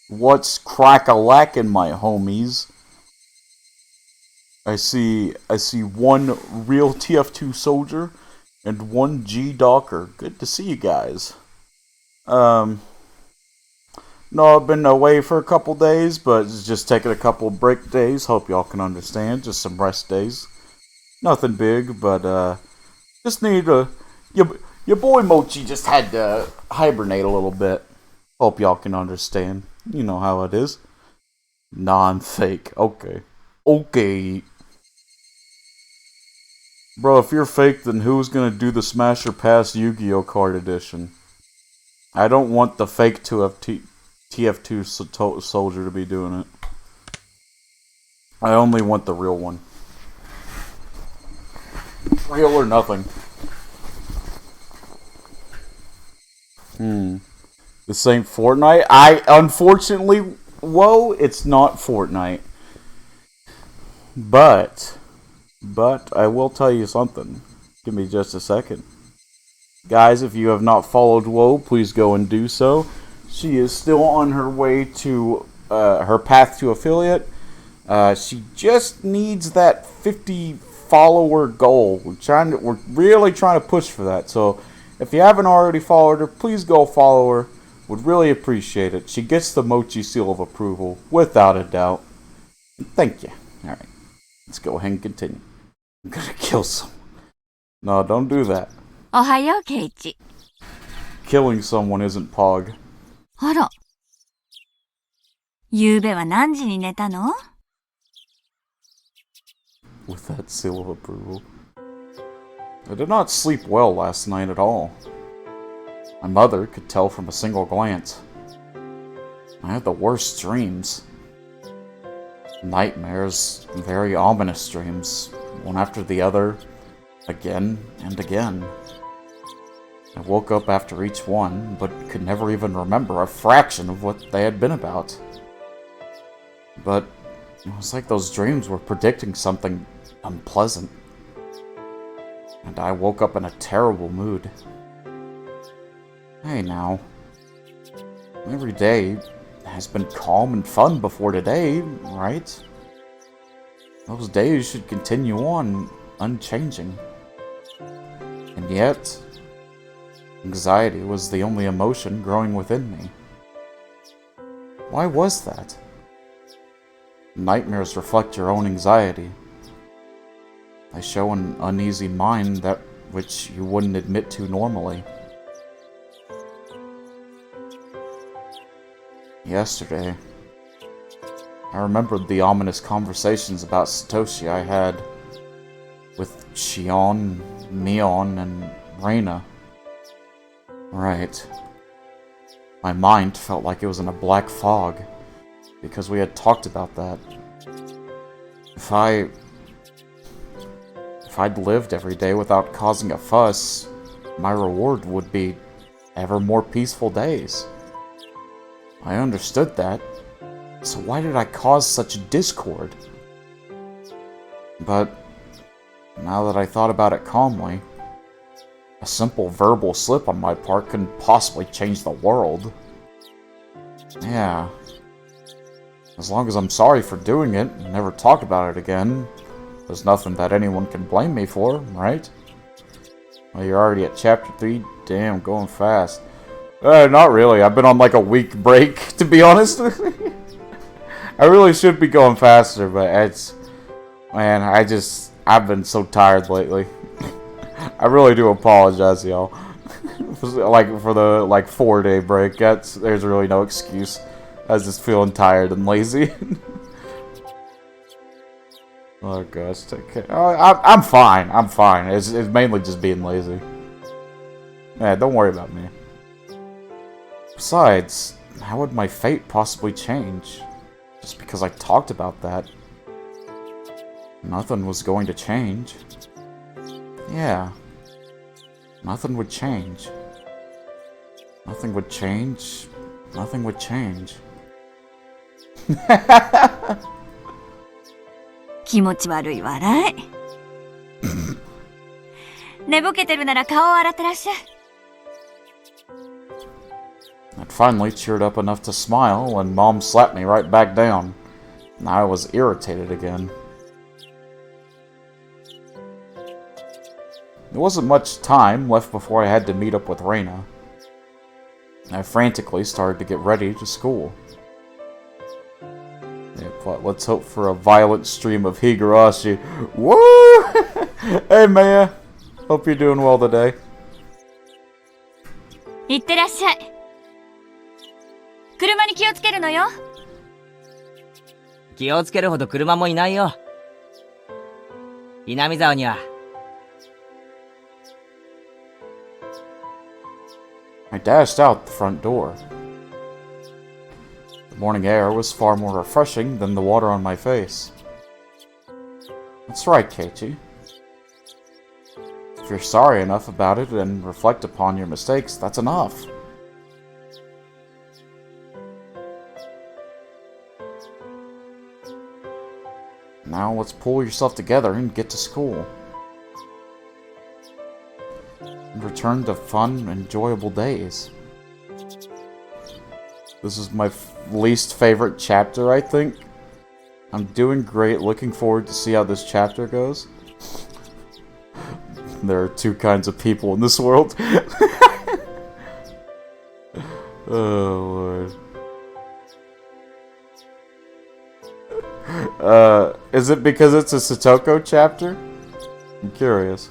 What's crack-a-lackin', my homies? I see one real TF2 soldier and one G Docker. Good to see you guys. Um, no, I've been away for a couple days, but it's just taking a couple break days. Hope y'all can understand. Just some rest days. Nothing big, but just need a your boy Mochi just had to hibernate a little bit. Hope y'all can understand. You know how it is. Non-fake. Okay. Okay. Bro, if you're fake, then who's gonna do the Smash or Pass Yu-Gi-Oh! Card edition? I don't want the fake TF2 soldier to be doing it. I only want the real one. Real or nothing. This ain't Fortnite? Unfortunately, whoa, it's not Fortnite. But I will tell you something. Give me just a second. Guys, if you have not followed Woe, please go and do so. She is still on her way to her path to affiliate. She just needs that 50 follower goal. We're really trying to push for that. So if you haven't already followed her, please go follow her. Would really appreciate it. She gets the Mochi seal of approval, without a doubt. Thank you. Alright, let's go ahead and continue. I'm gonna kill someone. No, don't do that. Ohayo, Keiichi. Killing someone isn't Pog. あら。昨べは何時に寝たの? With that seal of approval. I did not sleep well last night at all. My mother could tell from a single glance. I had the worst dreams. Nightmares, very ominous dreams, one after the other, again and again. I woke up after each one, but could never even remember a fraction of what they had been about. But it was like those dreams were predicting something unpleasant. And I woke up in a terrible mood. Hey now. Every day has been calm and fun before today, right? Those days should continue on, unchanging. And yet, anxiety was the only emotion growing within me. Why was that? Nightmares reflect your own anxiety. They show an uneasy mind that which you wouldn't admit to normally. Yesterday, I remembered the ominous conversations about Satoshi I had with Shion, Mion, and Reina. Right. My mind felt like it was in a black fog, because we had talked about that. If I'd lived every day without causing a fuss, my reward would be ever more peaceful days. I understood that, so why did I cause such discord? But now that I thought about it calmly, a simple verbal slip on my part couldn't possibly change the world. Yeah. As long as I'm sorry for doing it and never talk about it again, there's nothing that anyone can blame me for, right? Well, you're already at chapter 3? Damn, going fast. Not really. I've been on like a week break, to be honest. I really should be going faster, but it's... Man, I've been so tired lately. I really do apologize, y'all. Like, for the, 4-day break, there's really no excuse. I was just feeling tired and lazy. Oh gosh, take care. I'm fine. I'm fine. It's mainly just being lazy. Yeah, don't worry about me. Besides, how would my fate possibly change? Just because I talked about that. Nothing was going to change. Yeah. Nothing would change. Nothing would change. Nothing would change. 気持ち悪い笑い。寝ぼけてるなら顔を洗ってらっしゃい。I'd finally cheered up enough to smile when Mom slapped me right back down. And I was irritated again. There wasn't much time left before I had to meet up with Reina. I frantically started to get ready to school. Yeah, but let's hope for a violent stream of Higurashi. Woo! Hey, Maya. Hope you're doing well today. いってらっしゃい。車に気をつけるのよ。気をつけるほど車もいないよ。南沢には。I dashed out the front door. The morning air was far more refreshing than the water on my face. That's right, Keiichi. If you're sorry enough about it and reflect upon your mistakes, that's enough. Now let's pull yourself together and get to school. And return to fun, enjoyable days. This is my least favorite chapter, I think. I'm doing great, looking forward to see how this chapter goes. There are two kinds of people in this world. Oh, Lord. Is it because it's a Satoko chapter? I'm curious.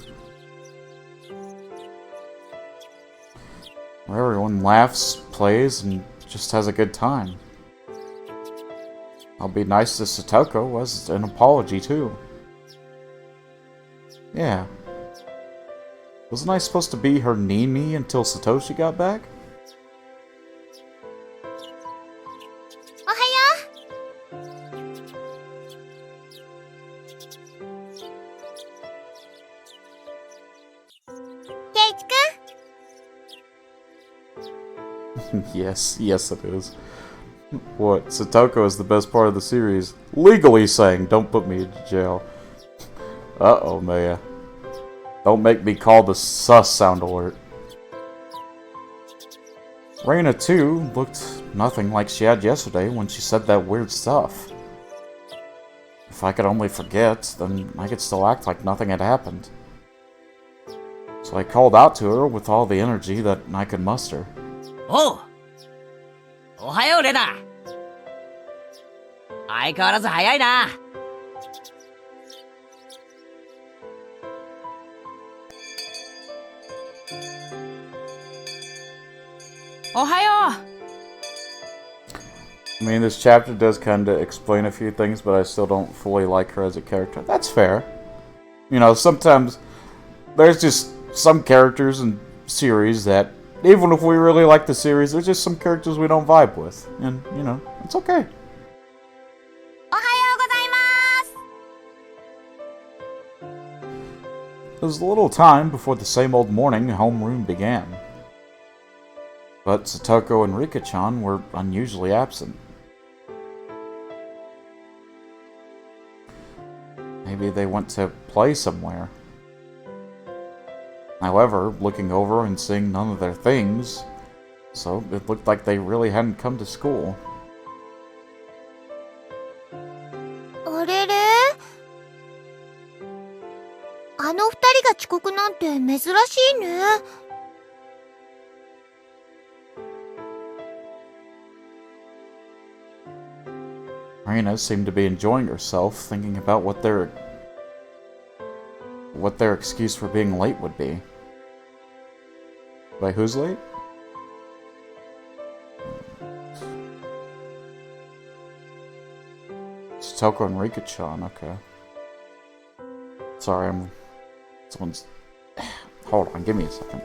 Where everyone laughs, plays, and just has a good time. I'll be nice to Satoko as an apology, too. Yeah. Wasn't I supposed to be her Nini until Satoshi got back? おはよう。ケイチくん。 Yes it is. What? Satoko is the best part of the series. Legally saying, don't put me in jail. Uh-oh, Maya. Don't make me call the sus sound alert. Reina, too, looked nothing like she had yesterday when she said that weird stuff. If I could only forget, then I could still act like nothing had happened. So I called out to her with all the energy that I could muster. Oh! おはよう、レナ。相変わらず早いな。おはよう。 I mean, this chapter does kind of explain a few things, but I still don't fully like her as a character. That's fair. You know, sometimes there's just some characters and series that, even if we really like the series, there's just some characters we don't vibe with. And, you know, it's okay. おはようございます。 There was a little time before the same old morning homeroom began. But Satoko and Rika-chan were unusually absent. Maybe they went to play somewhere. However, looking over and seeing none of their things, so it looked like they really hadn't come to school. あれれ？あの二人が遅刻なんて珍しいね。 Reina seemed to be enjoying herself, thinking about what their excuse for being late would be. Wait, who's late? Satoko and Rika-chan, okay. Sorry, someone's... Hold on, give me a second.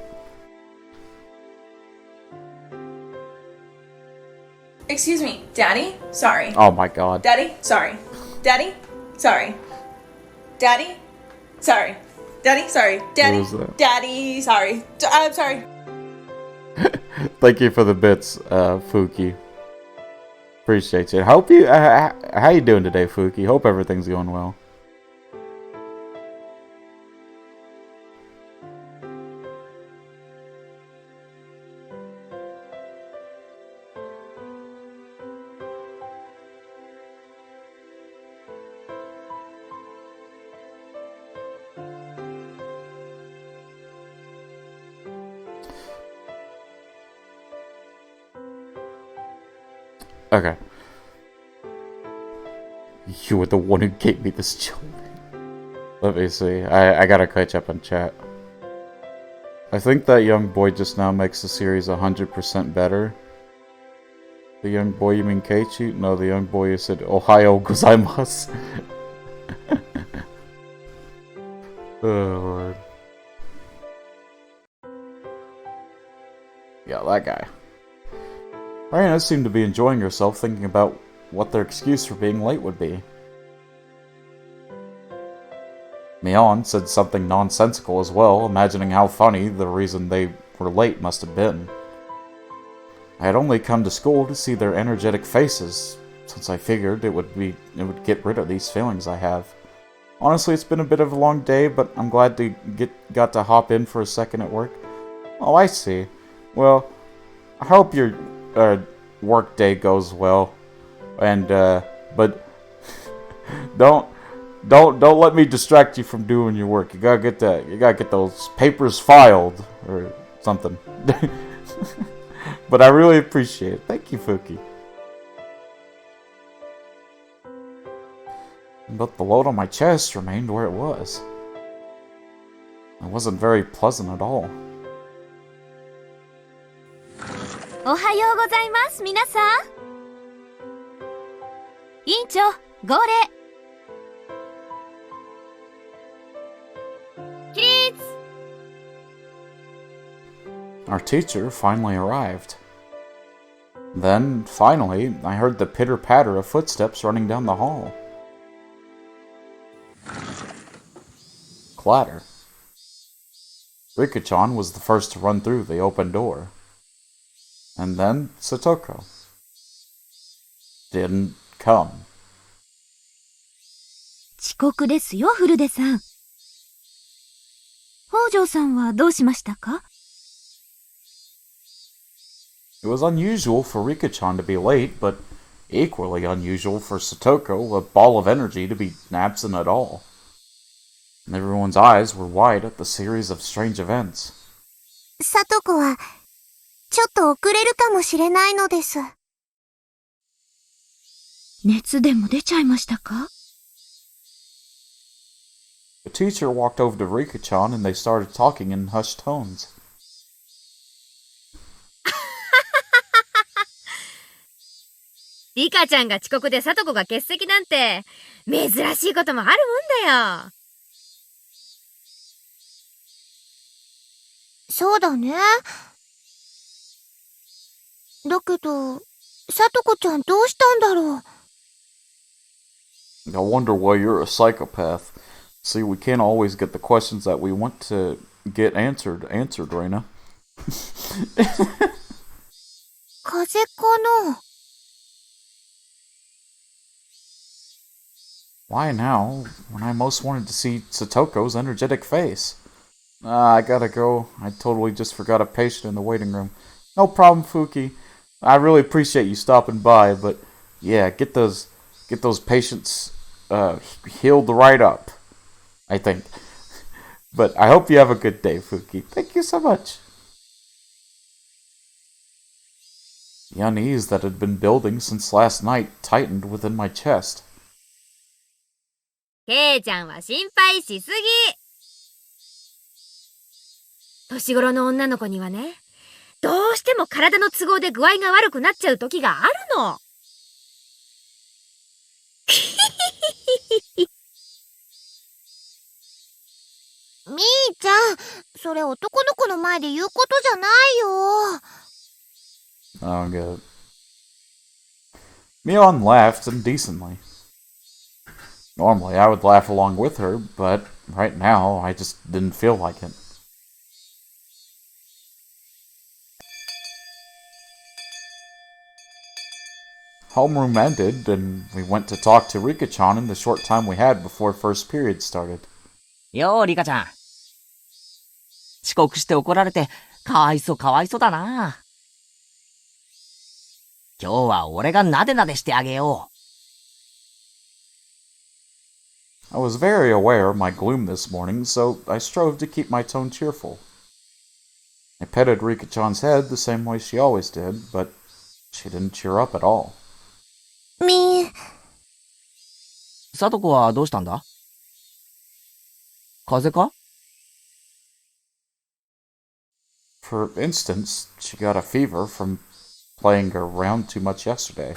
Excuse me, Daddy? Sorry. Oh my god. Daddy? Sorry. Daddy? Sorry. Daddy? Sorry. Daddy? Sorry. Daddy? What was that? Daddy? Sorry. I'm sorry. Thank you for the bits, Fuki. Appreciate it. Hope you... how you doing today, Fuki? Hope everything's going well. Okay. You were the one who gave me this chill. Let me see. I gotta catch up on chat. I think that young boy just now makes the series 100% better. The young boy, you mean Keiichi? No, the young boy who said, Ohayo gozaimasu. Oh, Lord. Yeah, that guy. Raina seemed to be enjoying herself, thinking about what their excuse for being late would be. Mion said something nonsensical as well, imagining how funny the reason they were late must have been. I had only come to school to see their energetic faces, since I figured it would get rid of these feelings I have. Honestly, it's been a bit of a long day, but I'm glad to got to hop in for a second at work. Oh, I see. Well, I hope your work day goes well, and but don't let me distract you from doing your work. You gotta get those papers filed or something. But I really appreciate it. Thank you, Fuki. But the load on my chest remained where it was. It wasn't very pleasant at all. おはようございます、皆さん。委員長、号令。起立。 Our teacher finally arrived. Then, finally, I heard the pitter-patter of footsteps running down the hall. Clatter. Rika-chan was the first to run through the open door. And then Satoko didn't come. 遅刻ですよ、フルデさん。北条さんはどうしましたか？ It was unusual for Rika-chan to be late, but equally unusual for Satoko, a ball of energy, to be absent at all. And everyone's eyes were wide at the series of strange events. さとこは、ちょっと遅れるかもしれないのです。熱でも出ちゃいましたか？ The teacher walked over to Rika-chan and they started talking in hushed tones. リカちゃんが遅刻でサトコが欠席なんて、珍しいこともあるもんだよ。そうだね。だけど、さとこちゃんどうしたんだろう。I wonder why you're a psychopath. See, we can't always get the questions that we want to get answered, Reina. 風邪かな。Why now, when I most wanted to see Satoko's energetic face? I gotta go. I totally just forgot a patient in the waiting room. No problem, Fuki. I really appreciate you stopping by, but yeah, get those patients healed right up, I think. But I hope you have a good day, Fuki. Thank you so much. The unease that had been building since last night tightened within my chest. ケイちゃんは心配しすぎ。年頃の女の子にはね、どうしても体の都合で具合が悪くなっちゃう時があるの。みーちゃん、それ男の子の前で言うことじゃないよ。Oh, good. Mion laughed indecently. Normally, I would laugh along with her, but right now, I just didn't feel like it. Homeroom ended, and we went to talk to Rika-chan in the short time we had before first period started. よー、リカちゃん。遅刻して怒られて、かわいそうだな。今日は俺がなでなでしてあげよう。I was very aware of my gloom this morning, so I strove to keep my tone cheerful. I petted Rika-chan's head the same way she always did, but she didn't cheer up at all. さとこはどうしたんだ？風邪か？ For instance, she got a fever from playing around too much yesterday.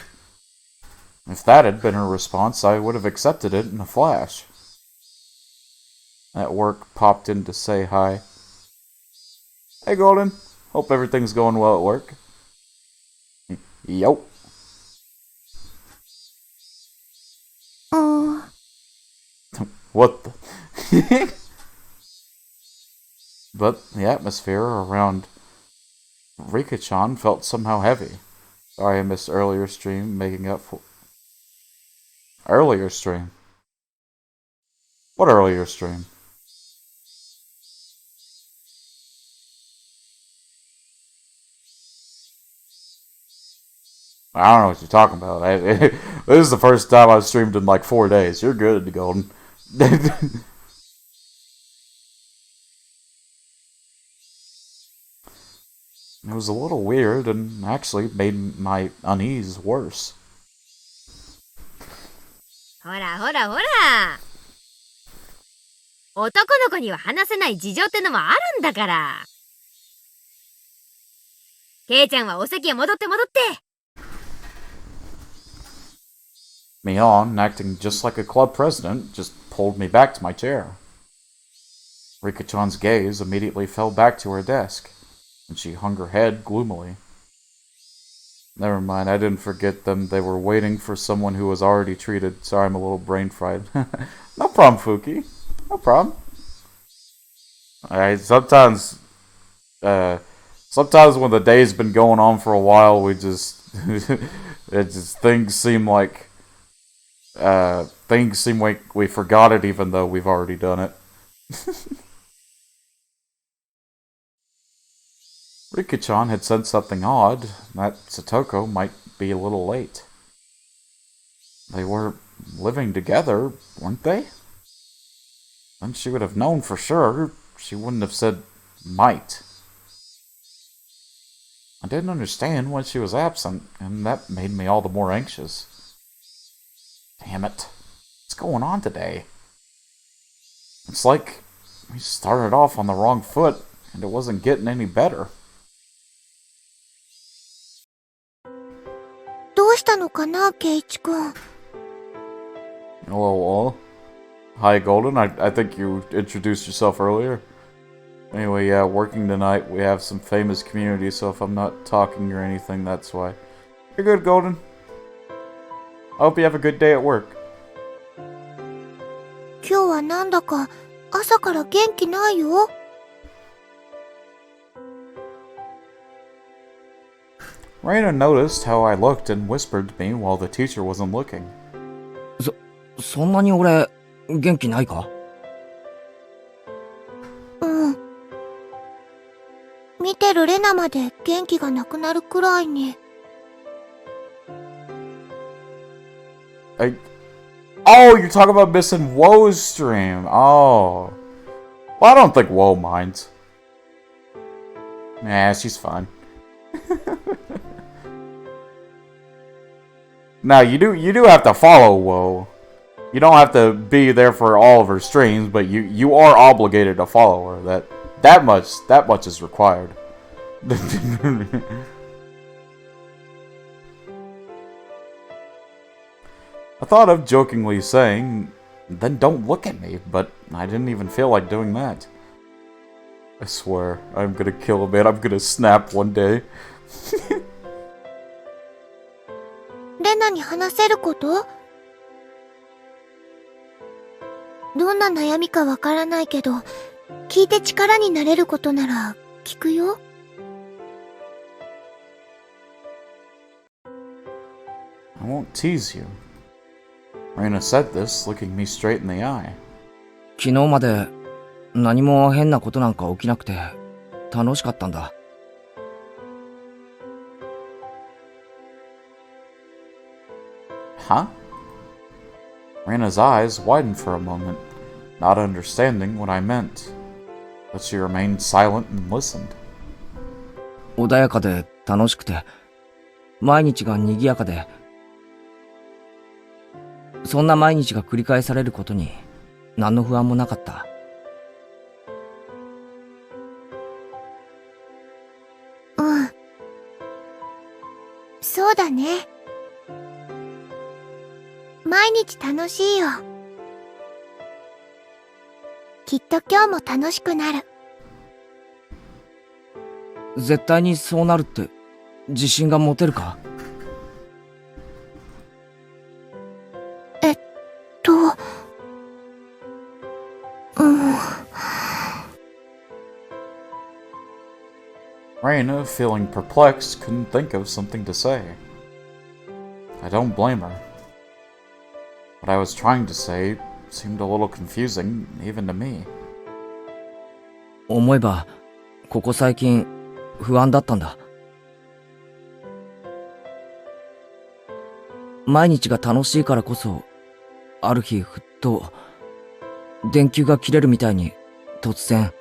If that had been her response, I would have accepted it in a flash. At work, popped in to say hi. Hey, Golden. Hope everything's going well at work. Yup. うん。What the? But the atmosphere around Rika-chan felt somehow heavy. Sorry I missed earlier stream, making up for... Earlier stream? What earlier stream? I don't know what you're talking about. This is the first time I've streamed in like 4 days. You're good, Golden. It was a little weird and actually made my unease worse. ほらほらほら。男の子には話せない事情ってのもあるんだから。ケイちゃんはお席へ戻って戻って。Mion, acting just like a club president, just pulled me back to my chair. Rika-chan's gaze immediately fell back to her desk, and she hung her head gloomily. Never mind, I didn't forget them. They were waiting for someone who was already treated. Sorry, I'm a little brain fried. No problem, Fuki. No problem. Alright, sometimes when the day's been going on for a while, we just... things seem like we forgot it even though we've already done it. Rika-chan had said something odd, that Satoko might be a little late. They were living together, weren't they? Then she would have known for sure. She wouldn't have said might. I didn't understand why she was absent, and that made me all the more anxious. Damn it. What's going on today? It's like we started off on the wrong foot, and it wasn't getting any better. どうしたのかな、ケイチ君。Hello, all. Hi, Golden. I think you introduced yourself earlier. Anyway, yeah, working tonight. We have some famous community, so if I'm not talking or anything, that's why. You're good, Golden. I hope you have a good day at work. 今日はなんだか朝から元気ないよ。Raina noticed how I looked and whispered to me while the teacher wasn't looking. そんなに俺、元気ないか？うん。見てるレナまで元気がなくなるくらいに。Oh, you're talking about missing Woe's stream. Oh. Well, I don't think Woe minds. Nah, she's fine. Now, you do have to follow Woe. You don't have to be there for all of her streams, but you are obligated to follow her. That much is required. I thought of jokingly saying, then don't look at me, but I didn't even feel like doing that. I swear, I'm gonna kill a man. I'm gonna snap one day. レナに話せること？どんな悩みかわからないけど、聞いて力になれることなら聞くよ。I won't tease you. Raina said this, looking me straight in the eye. 昨日まで何も変なことなんか起きなくて楽しかったんだ。Huh? Raina's eyes widened for a moment, not understanding what I meant. But she remained silent and listened. 穏やかで楽しくて、毎日が賑やかで、そんな毎日が繰り返されることに何の不安もなかった。うん。そうだね。毎日楽しいよ。きっと今日も楽しくなる。絶対にそうなるって自信が持てるか？うん。Raina, feeling perplexed, couldn't think of something to say. I don't blame her. What I was trying to say seemed a little confusing, even to me. 思えば、ここ最近不安だったんだ。毎日が楽しいからこそ、ある日ふっと、電球が切れるみたいに突然、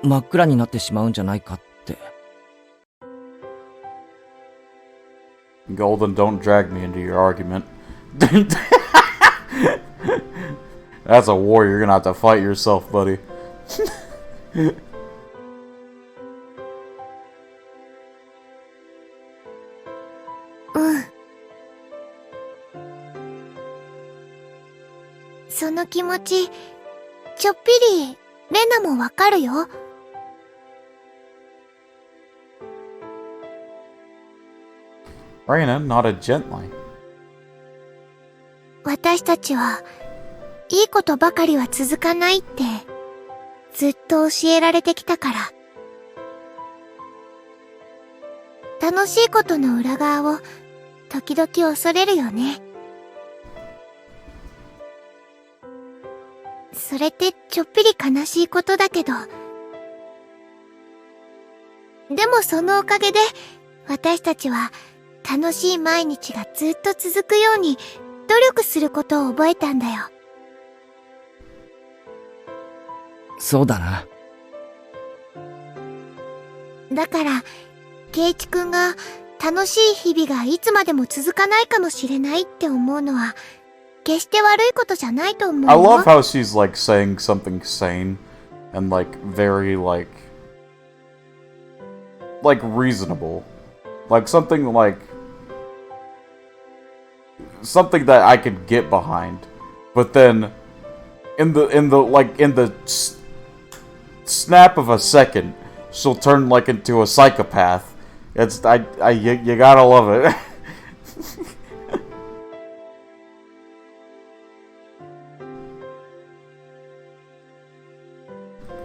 真っ暗になってしまうんじゃないかって。Golden, don't drag me into your argument. That's a war you're gonna have to fight yourself, buddy. うん。その気持ち、ちょっぴり、レナもわかるよ。Raina nodded gently. 私たちは、いいことばかりは続かないって、ずっと教えられてきたから。楽しいことの裏側を、時々恐れるよね。それってちょっぴり悲しいことだけど。でもそのおかげで、私たちは、楽しい毎日がずっと続くように、努力することを覚えたんだよ。そうだな。だから、ケイチくんが楽しい日々がいつまでも続かないかもしれないって思うのは、決して悪いことじゃないと思うよ。I love how she's like saying something sane and like very like reasonable. Like something that I could get behind. But then in the snap of a second, she'll turn like into a psychopath. It's you gotta love it.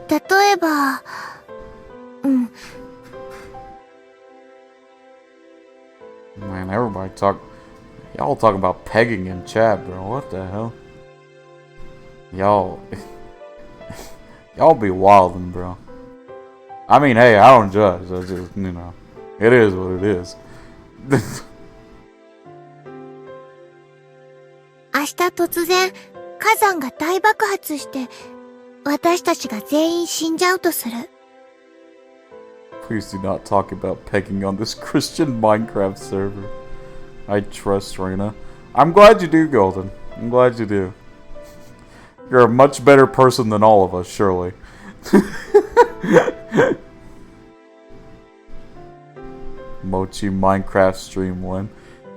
例えば、うん。Man, y'all talk about pegging in chat, bro. What the hell? Y'all be wildin', bro. I mean, hey, I don't judge. I just, it is what it is. 明日突然、火山が大爆発して、私たちが全員死んじゃうとする。Please do not talk about pegging on this Christian Minecraft server. I trust Raina. I'm glad you do, Golden. I'm glad you do. You're a much better person than all of us, surely. Mochi Minecraft stream win.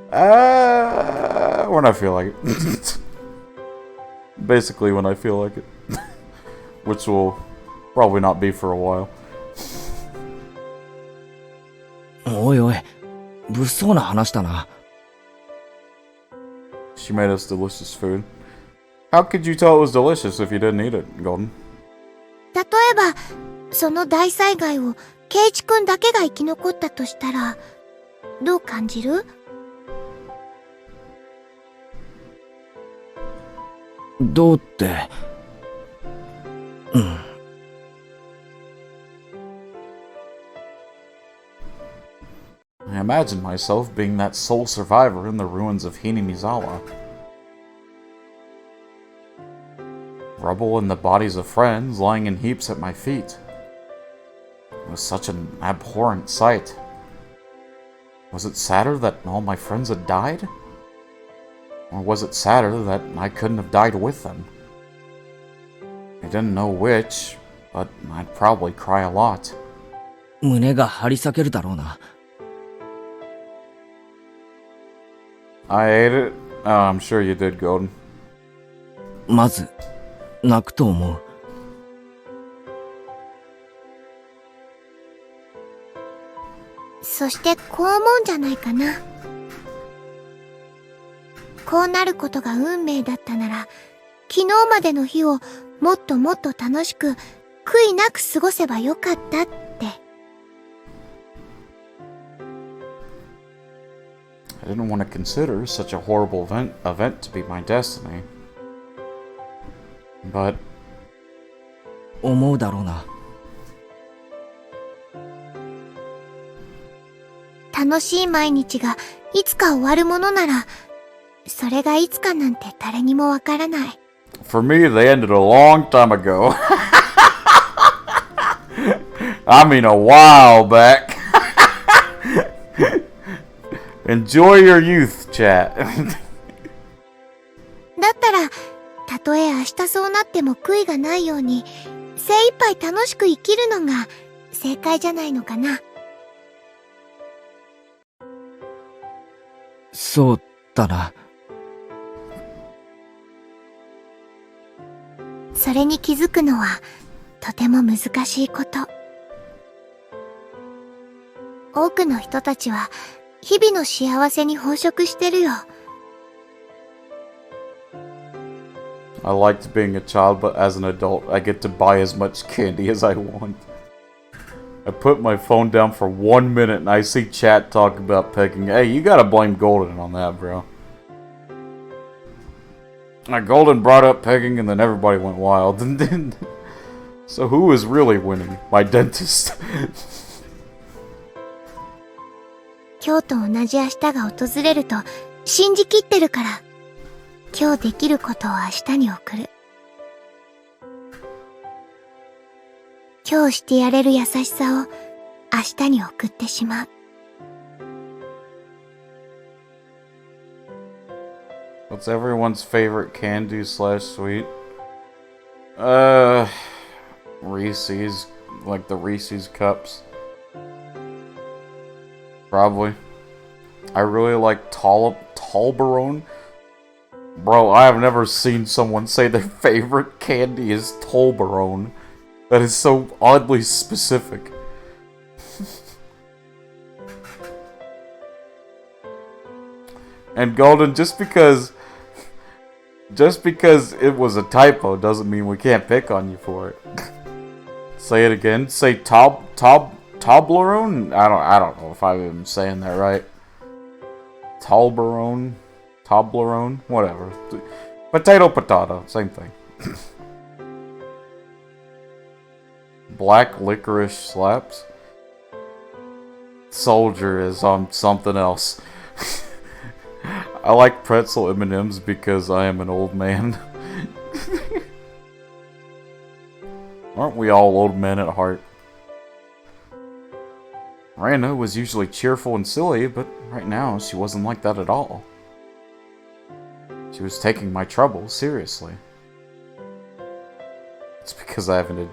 When I feel like it. Basically when I feel like it. Which will probably not be for a while. おいおい、物騒な話だな。She made us delicious food. How could you tell it was delicious if you didn't eat it, Golden? 例えば、その大災害を、ケイチくんだけが生き残ったとしたら、どう感じる？どうって、うん。I imagine myself being that sole survivor in the ruins of Hinamizawa. Rubble and the bodies of friends lying in heaps at my feet. It was such an abhorrent sight. Was it sadder that all my friends had died? Or was it sadder that I couldn't have died with them? I didn't know which, but I'd probably cry a lot. 胸が張り裂けるだろうな。I ate it? Oh, I'm sure you did, Golden. まず、泣くと思う。そしてこう思うんじゃないかな。こうなることが運命だったなら、昨日までの日をもっともっと楽しく、悔いなく過ごせばよかったって。I didn't want to consider such a horrible event to be my destiny. But 思うだろうな。楽しい毎日がいつか終わるものなら、それがいつかなんて誰にもわからない。for me, they ended a long time ago. I mean, a while back. Enjoy your youth, chat. だったら、たとえ明日そうなっても悔いがないように、精一杯楽しく生きるのが正解じゃないのかな。そうだな。それに気づくのは、とても難しいこと。多くの人たちは、日々の幸せに飽食してるよ。I liked being a child, but as an adult, I get to buy as much candy as I want. I put my phone down for 1 minute and I see chat talk about pegging. Hey, you gotta blame Golden on that, bro. Golden brought up pegging and then everybody went wild. So who is really winning? My dentist. 今日と同じ明日が訪れると信じきってるから、今日できることを明日に送る。今日してやれる優しさを明日に送ってしまう。What's everyone's favorite candy slash sweet? Reese's, like the Reese's cups. Probably. I really like Toblerone. Bro, I have never seen someone say their favorite candy is Toblerone. That is so oddly specific. And Golden, just because it was a typo doesn't mean we can't pick on you for it. Say it again. Say Toblerone? I don't know if I'm even saying that right. Toblerone, whatever. Potato, same thing. Black licorice slaps. Soldier is on something else. I like pretzel M&Ms because I am an old man. Aren't we all old men at heart? Rana was usually cheerful and silly, but right now she wasn't like that at all. She was taking my trouble seriously. It's because I have an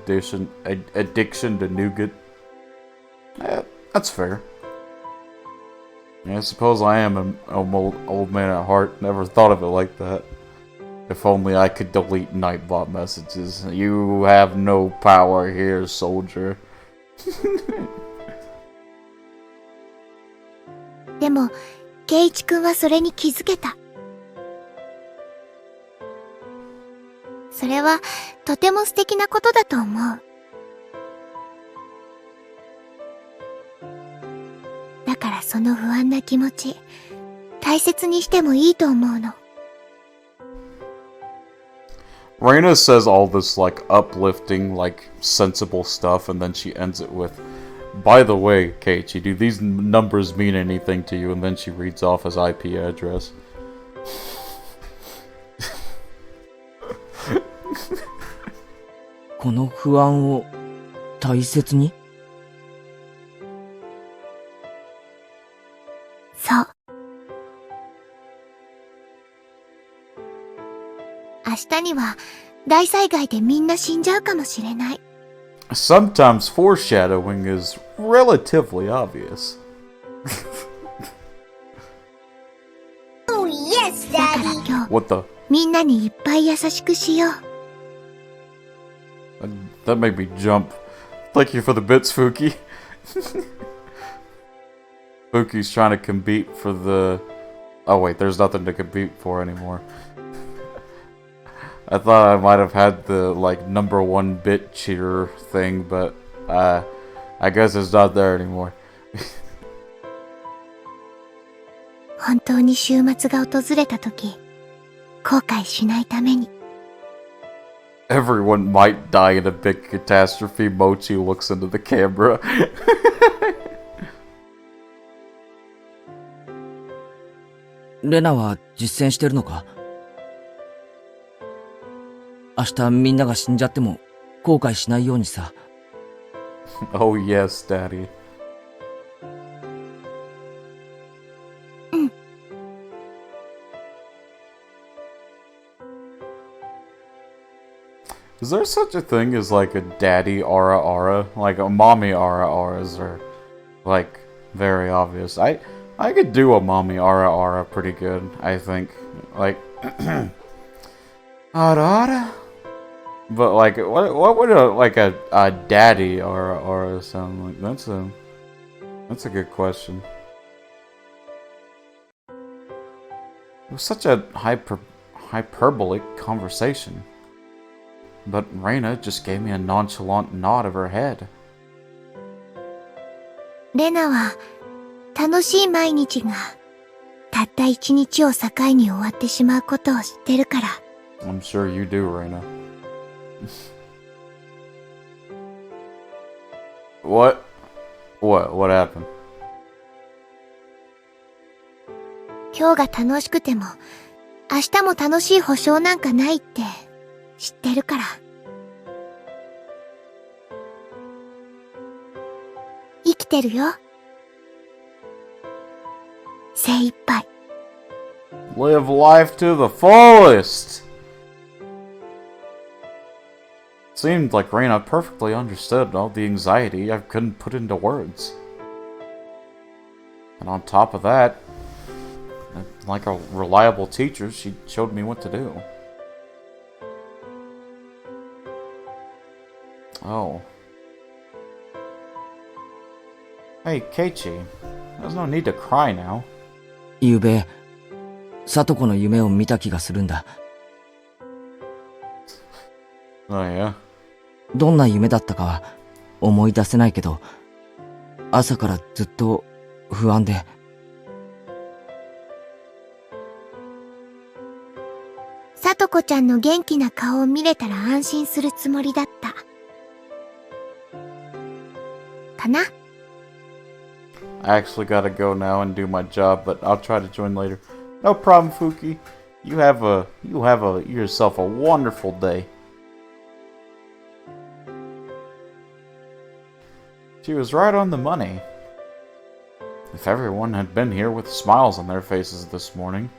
addiction to nougat. That's fair. Yeah, I suppose I am an old man at heart. Never thought of it like that. If only I could delete Nightbot messages. You have no power here, soldier. でも、圭一くんはそれに気づけた。それはとても素敵なことだと思う。だからその不安な気持ち、大切にしてもいいと思うの。Reina says all this like uplifting, like sensible stuff, and then she ends it with, "By the way, Keiichi, do these numbers mean anything to you?" And then she reads off his IP address. この不安を大切に？日には大災害でみんな死んじゃうかもしれない。Sometimes foreshadowing is relatively obvious. Oh yes, だから今日 What the? みんなにいっぱい優しくしよう。That made me jump. Thank you for the bits, Fuki. Fuki's trying to compete for the... Oh wait, there's nothing to compete for anymore. I thought I might have had the, like, #1 bit cheater thing, but, I guess it's not there anymore. 本当に週末が訪れた時、後悔しないために。Everyone might die in a big catastrophe. Mochi looks into the camera. レナは実践してるのか？明日みんなが死んじゃっても後悔しないようにさ。Oh yes, Daddy. Is there such a thing as like a daddy aura aura? Like a mommy aura auras are like very obvious. I could do a mommy aura aura pretty good, I think. Like aura aura? But like what would a daddy aura sound like? That's a good question. It was such a hyperbolic conversation. But Reina just gave me a nonchalant nod of her head. レナは楽しい毎日がたった一日を境に終わってしまうことを知ってるから。I'm sure you do, Reina. What? What happened? 今日が楽しくても明日も楽しい保証なんかないって知ってるから。生きてるよ。精一杯。Live life to the fullest! Seemed like Reina perfectly understood all the anxiety I couldn't put into words. And on top of that, like a reliable teacher, she showed me what to do. Oh. Hey, Keiichi. There's no need to cry now. ゆうべ、里子の夢を見た気がするんだ。Oh, yeah? どんな夢だったかは思い出せないけど、朝からずっと不安で。さとこちゃんの元気な顔を見れたら安心するつもりだった。かな？ I actually gotta go now and do my job, but I'll try to join later. No problem, Fuki. You have yourself a wonderful day. She was right on the money. If everyone had been here with smiles on their faces this morning,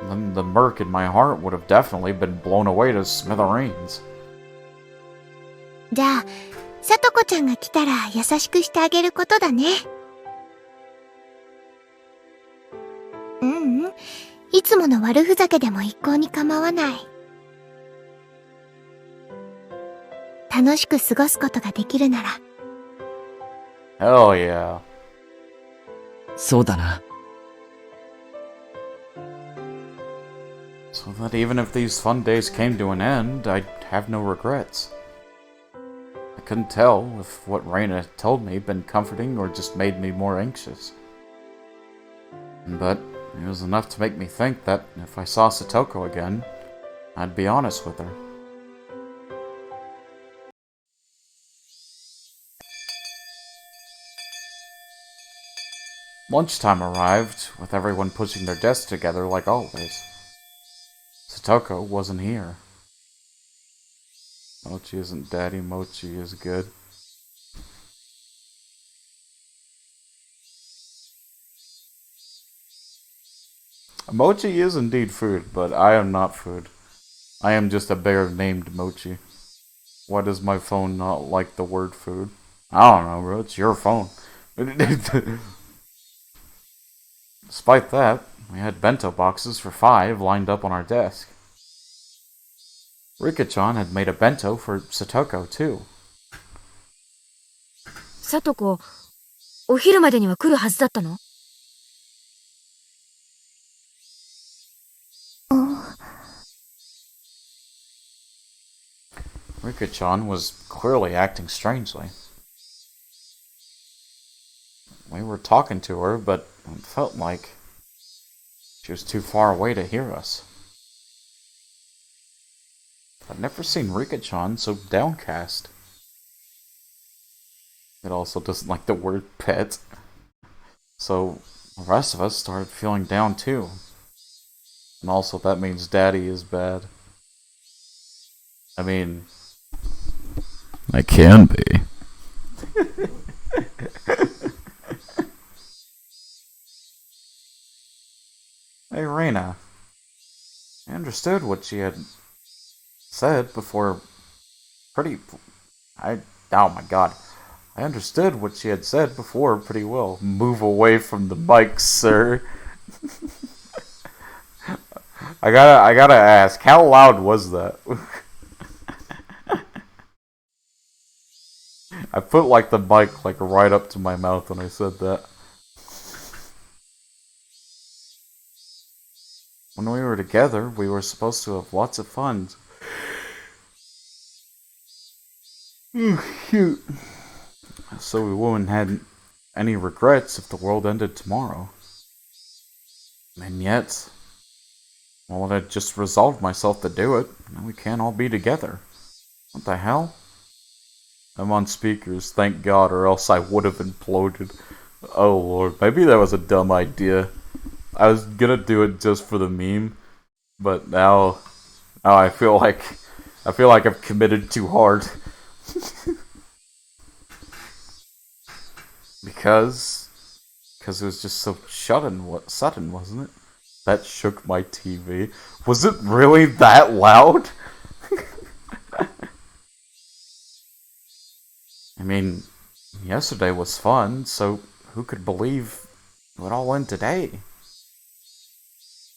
then the murk in my heart would have definitely been blown away to smithereens. じゃあ、さとこちゃんが来たら優しくしてあげることだね。いつもの悪ふざけでも一向に構わない。楽しく過ごすことができるなら。Hell yeah. そうだな。So that even if these fun days came to an end, I'd have no regrets. I couldn't tell if what Reina told me had been comforting or just made me more anxious. But it was enough to make me think that if I saw Satoko again, I'd be honest with her. Lunchtime arrived, with everyone pushing their desks together like always. Satoko wasn't here. Mochi isn't daddy, Mochi is good. Mochi is indeed food, but I am not food. I am just a bear named Mochi. Why does my phone not like the word food? I don't know, bro. It's your phone. Despite that, we had bento boxes for 5 lined up on our desk. Rika-chan had made a bento for Satoko, too. さとこ、お昼までには来るはずだったの？ Rika-chan was clearly acting strangely. We were talking to her, but it felt like she was too far away to hear us. I've never seen Rika-chan so downcast. It also doesn't like the word pet. So the rest of us started feeling down too. And also that means Daddy is bad. I mean, I can be. Hey, Reina. I understood what she had said before oh my god. I understood what she had said before pretty well. Move away from the mic, sir. I gotta ask, how loud was that? I put like the mic like right up to my mouth when I said that. When we were together, we were supposed to have lots of fun. Oh, shoot. So we wouldn't have any regrets if the world ended tomorrow. And yet, well, I just resolved myself to do it. Now we can't all be together. What the hell? I'm on speakers, thank God, or else I would have imploded. Oh lord, maybe that was a dumb idea. I was gonna do it just for the meme, but now I feel like I've committed too hard. Because it was just so sudden, wasn't it? That shook my TV. Was it really that loud? I mean, yesterday was fun, so who could believe it would all end today?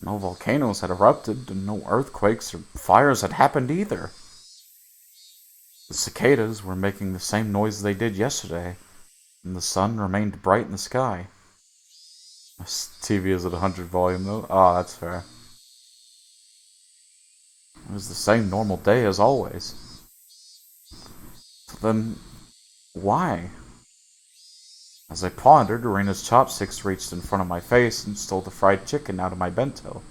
No volcanoes had erupted, and no earthquakes or fires had happened either. The cicadas were making the same noise they did yesterday, and the sun remained bright in the sky. My TV is at 100 volume though. Ah, that's fair. It was the same normal day as always. So then, why? As I pondered, Arena's chopsticks reached in front of my face and stole the fried chicken out of my bento.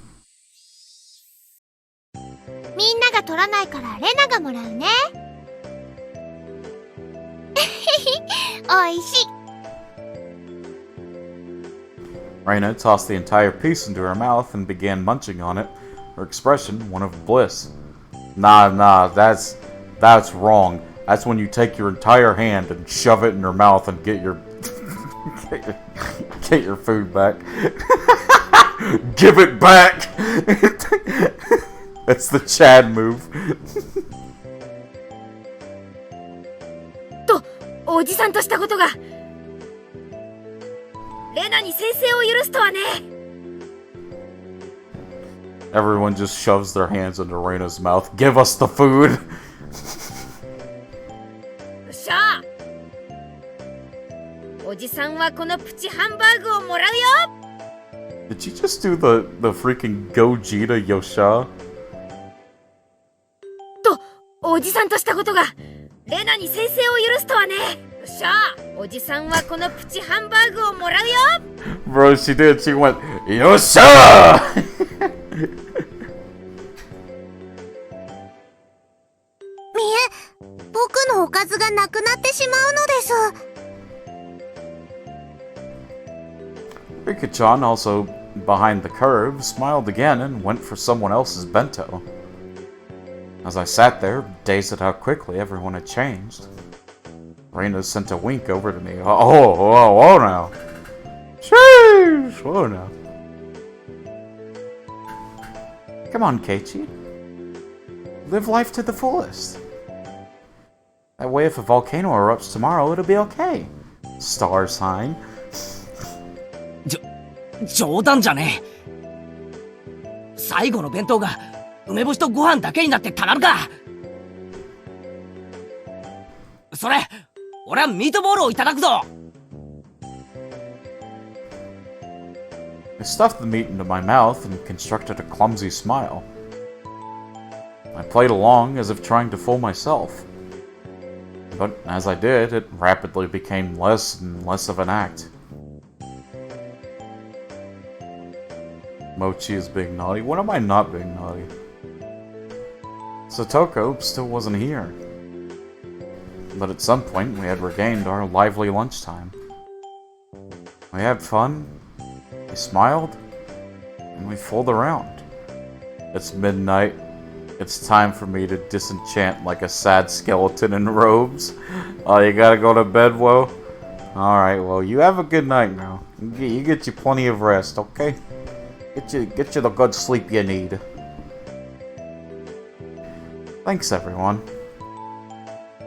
みんなが取らないからレナがもらうね。おいしい。Reina tossed the entire piece into her mouth and began munching on it, her expression one of bliss. Nah, that's wrong. That's when you take your entire hand and shove it in your mouth and get your get your food back. Give it back. That's the Chad move. と、おじさんとしたことが、レナに先生を許すとはね。Everyone just shoves their hands into Reina's mouth. Give us the food. よっしゃー。おじさんはこのプチハンバーグをもらうよ。 Did you just do the freaking Gogeta Yosha? と、おじさんとしたことが、レナに先生を許すとはね。よっしゃー。おじさんはこのプチハンバーグをもらうよ。 Bro, she did. She went, Yosha! みえ、僕のおかずがなくなってしまうのです。 Rika-chan, also behind the curve, smiled again and went for someone else's bento. As I sat there, dazed at how quickly everyone had changed, Reina sent a wink over to me. Oh now. Sheesh! Oh now. Come on, Keiichi. Live life to the fullest. That way if a volcano erupts tomorrow, it'll be okay. Star sign. 冗談じゃねえ。最後の弁当が梅干しとご飯だけになってたまるか。それ、俺はミートボールをいただくぞ。I stuffed the meat into my mouth and constructed a clumsy smile. I played along as if trying to fool myself. But as I did, it rapidly became less and less of an act. Mochi is being naughty. When am I not being naughty? Satoko still wasn't here. But at some point, we had regained our lively lunchtime. We had fun, we smiled, and we fooled around. It's midnight. It's time for me to disenchant like a sad skeleton in robes. Oh, you gotta go to bed, Wo? Alright, well, you have a good night now. You get you plenty of rest, okay? Get you the good sleep you need. Thanks, everyone.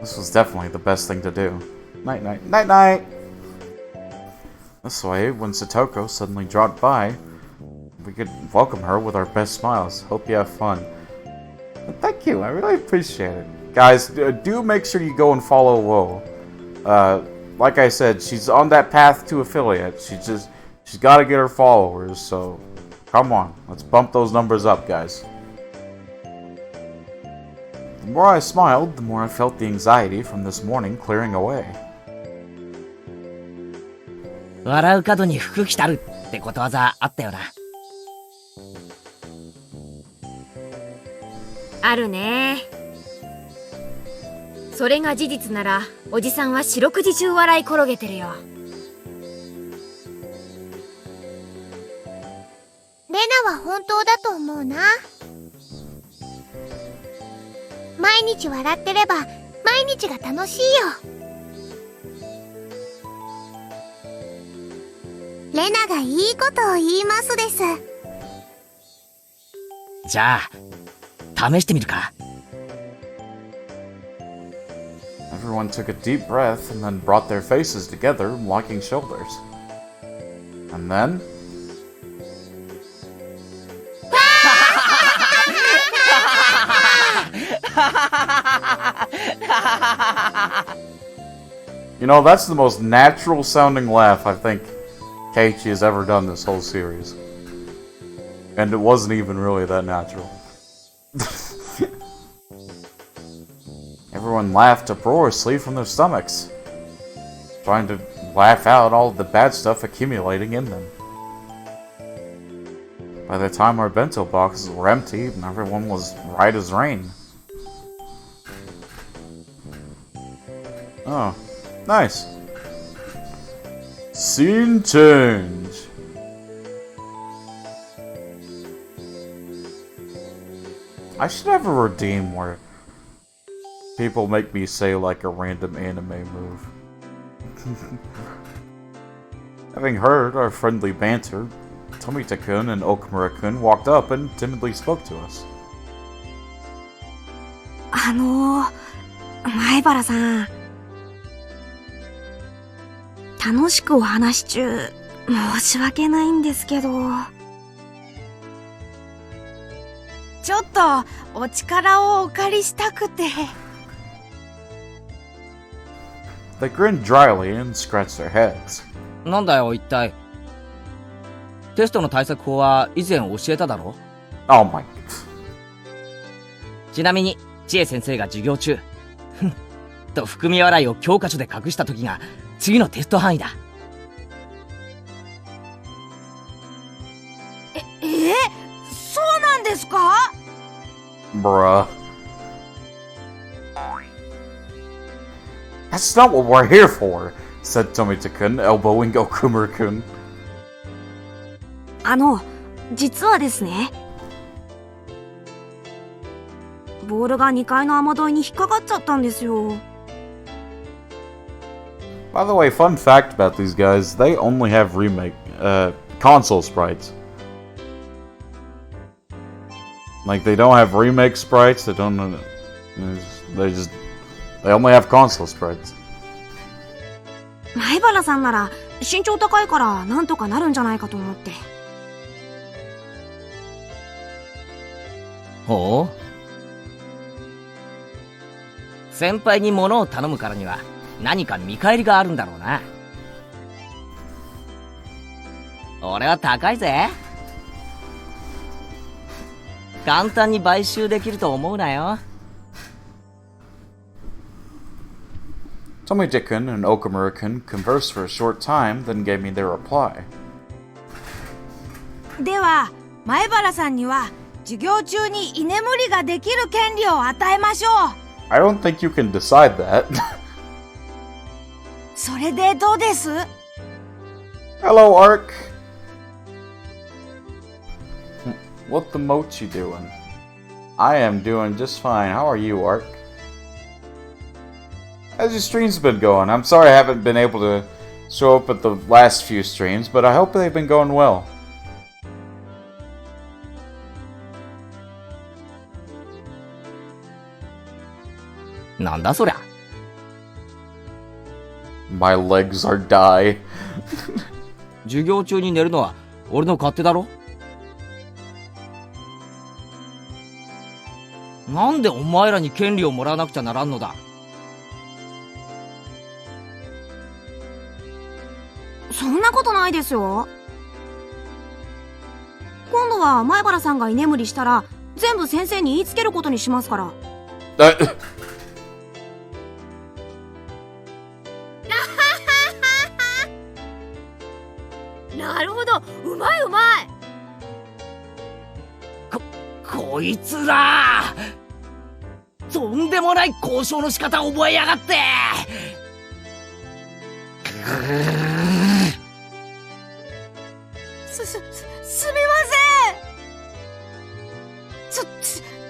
This was definitely the best thing to do. Night, night, night, night! This way, when Satoko suddenly dropped by, we could welcome her with our best smiles. Hope you have fun. And thank you, I really appreciate it. Guys, do make sure you go and follow Wo. Like I said, she's on that path to affiliate. She's gotta get her followers, so come on, let's bump those numbers up, guys. The more I smiled, the more I felt the anxiety from this morning clearing away. 笑う角に福来たるってことわざあったよな。あるね。それが事実なら、おじさんは四六時中笑い転げてるよ。レナは本当だと思うな。毎日笑ってれば毎日が楽しいよ。レナがいいことを言いますです。じゃあ試してみるか。Everyone took a deep breath and then brought their faces together, locking shoulders. And then... You know, that's the most natural sounding laugh I think Keiichi has ever done this whole series. And it wasn't even really that natural. Everyone laughed uproariously from their stomachs, trying to laugh out all the bad stuff accumulating in them. By the time our bento boxes were empty, everyone was right as rain. Oh, nice. Scene change. I should have a redeem where people make me say like a random anime move. Having heard our friendly banter, Tomita-kun and Okamura-kun walked up and timidly spoke to us. 前原さん。楽しくお話し中、申し訳ないんですけど。ちょっと、お力をお借りしたくて。They grinned dryly and scratched their heads. なんだよ一体。テストの対策法は以前教えただろ。 Oh my... ちなみに、千恵先生が授業中、と含み笑いを教科書で隠した時が次のテスト範囲だ。そうなんですか？ Bruh. That's not what we're here for, said Tomita-kun, elbowing Okamura-kun. 実はですね。ボールが2階の雨どいに引っかかっちゃったんですよ。By the way, fun fact about these guys, they only have console sprites. Like, they don't have remake sprites, they don't... They only have console sprites. 前原さんなら身長高いからなんとかなるんじゃないかと思って。ほう。先輩に物を頼むからには何か見返りがあるんだろうな。俺は高いぜ。簡単に買収できると思うなよ。Tomite-kun and Okamura-kun conversed for a short time, then gave me their reply. では前原さんには授業中に居眠りができる権利を与えましょう。 I don't think you can decide that. それでどうです？ Hello, Ark. What the mochi doing? I am doing just fine. How are you, Ark? How's your streams been going? I'm sorry I haven't been able to show up at the last few streams, but I hope they've been going well. なんだそりゃ。My legs are die. 授業中に寝るのは俺の勝手だろ。なんでお前らに権利をもらわなくちゃならんのだ。そんなことないですよ。今度は前原さんが居眠りしたら全部先生に言いつけることにしますから。なるほど、うまいうまい。こいつらとんでもない交渉の仕方を覚えやがって。すみません。